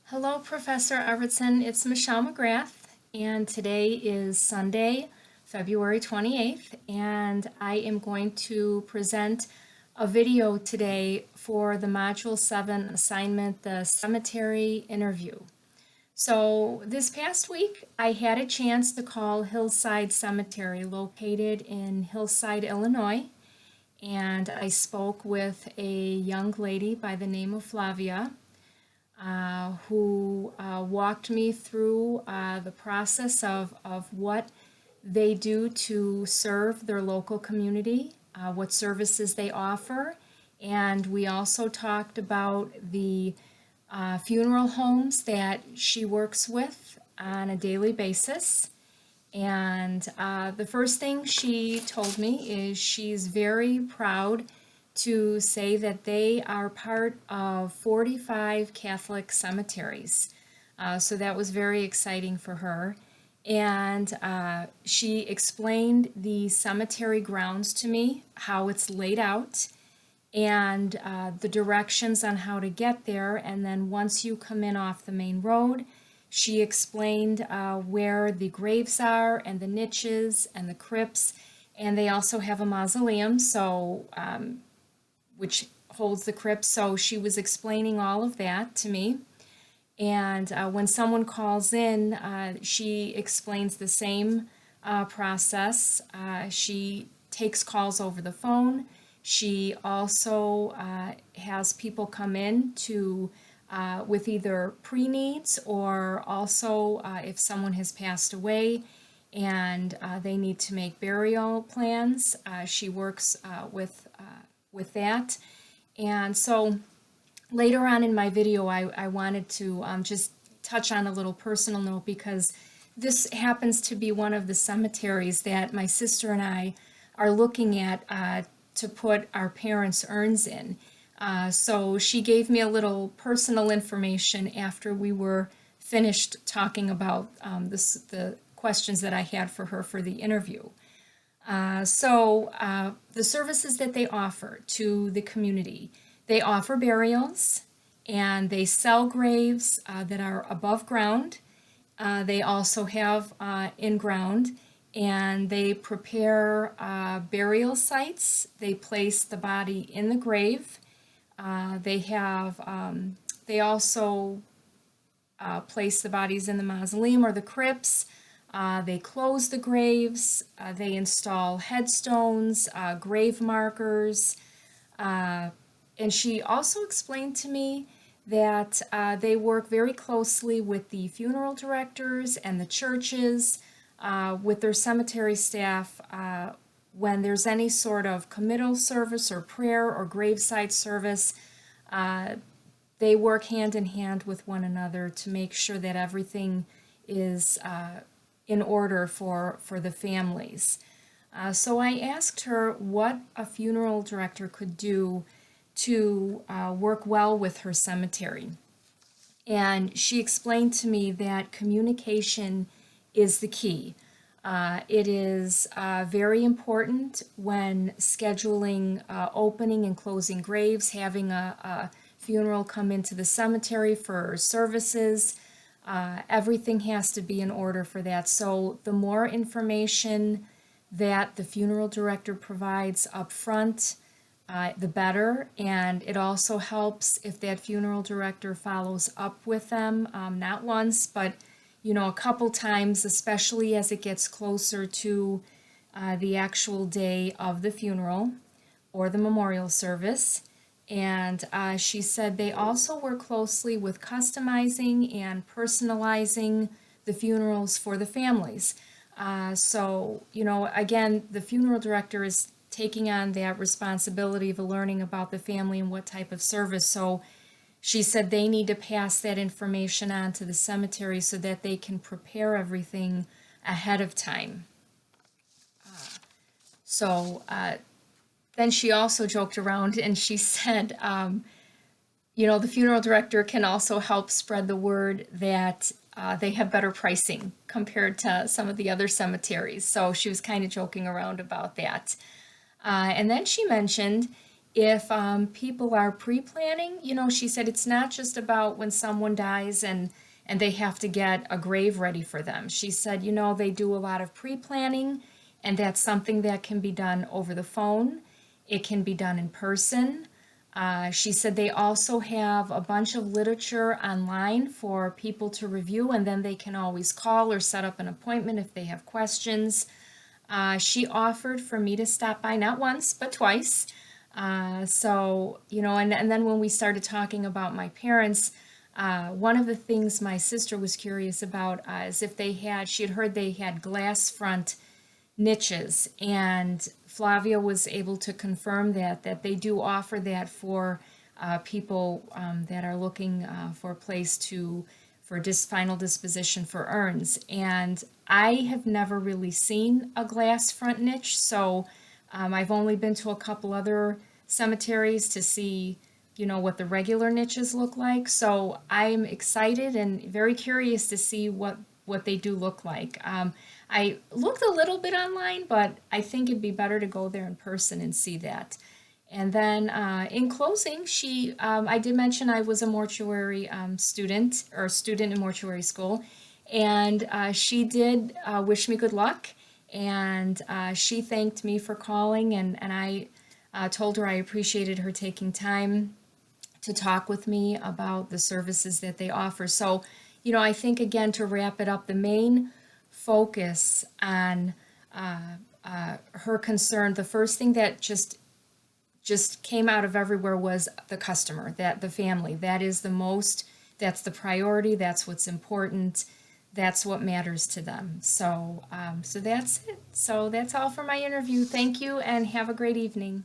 Hello, Professor Arvidsson. It's Michelle McGrath, and today is Sunday, February 28th, and I am going to present a video today for the Module 7 assignment, the cemetery interview. So this past week, I had a chance to call Hillside Cemetery, located in Hillside, Illinois, and I spoke with a young lady by the name of Flavia who walked me through the process of what they do to serve their local community, what services they offer, and we also talked about the funeral homes that she works with on a daily basis. And the first thing she told me is she's very proud to say that they are part of 45 Catholic cemeteries. So that was very exciting for her. And she explained the cemetery grounds to me, how it's laid out, and the directions on how to get there. And then once you come in off the main road, she explained where the graves are and the niches and the crypts. And they also have a mausoleum, so which holds the crypt. So she was explaining all of that to me. And when someone calls in, she explains the same process. She takes calls over the phone. She also has people come in to with either pre-needs or also if someone has passed away and they need to make burial plans. She works with that. And so later on in my video, I wanted to just touch on a little personal note because this happens to be one of the cemeteries that my sister and I are looking at to put our parents' urns in. So she gave me a little personal information after we were finished talking about the questions that I had for her for the interview. The services that they offer to the community, they offer burials and they sell graves that are above ground. They also have in ground, and they prepare burial sites. They place the body in the grave. They also place the bodies in the mausoleum or the crypts. They close the graves. They install headstones, grave markers. And she also explained to me that they work very closely with the funeral directors and the churches, with their cemetery staff, when there's any sort of committal service or prayer or graveside service. They work hand in hand with one another to make sure that everything is in order for the families. So I asked her what a funeral director could do to work well with her cemetery. And she explained to me that communication is the key. It is very important when scheduling opening and closing graves, having a funeral come into the cemetery for services. Everything has to be in order for that. So the more information that the funeral director provides up front, the better. And it also helps if that funeral director follows up with them, not once, but a couple times, especially as it gets closer to the actual day of the funeral or the memorial service. And she said they also work closely with customizing and personalizing the funerals for the families. Again, the funeral director is taking on that responsibility of learning about the family and what type of service. So she said they need to pass that information on to the cemetery so that they can prepare everything ahead of time. Then she also joked around and she said, the funeral director can also help spread the word that they have better pricing compared to some of the other cemeteries. So she was kind of joking around about that. And then she mentioned if people are pre-planning, she said it's not just about when someone dies and they have to get a grave ready for them. She said, they do a lot of pre-planning, and that's something that can be done over the phone. It can be done in person. She said they also have a bunch of literature online for people to review, and then they can always call or set up an appointment if they have questions. She offered for me to stop by not once, but twice. And then when we started talking about my parents, one of the things my sister was curious about is if she had heard they had glass front niches, and Flavia was able to confirm that they do offer that for people that are looking for a place for final disposition for urns. And I have never really seen a glass front niche, so I've only been to a couple other cemeteries to see, what the regular niches look like. So I'm excited and very curious to see what they do look like. I looked a little bit online, but I think it'd be better to go there in person and see that. And then in closing, I did mention I was a mortuary student in mortuary school, and she did wish me good luck, and she thanked me for calling, and I told her I appreciated her taking time to talk with me about the services that they offer. So, I think again, to wrap it up, the main focus on her concern, the first thing that just came out of everywhere was the customer, that the family. That's the priority, that's what's important, that's what matters to them. So that's it. So that's all for my interview. Thank you and have a great evening.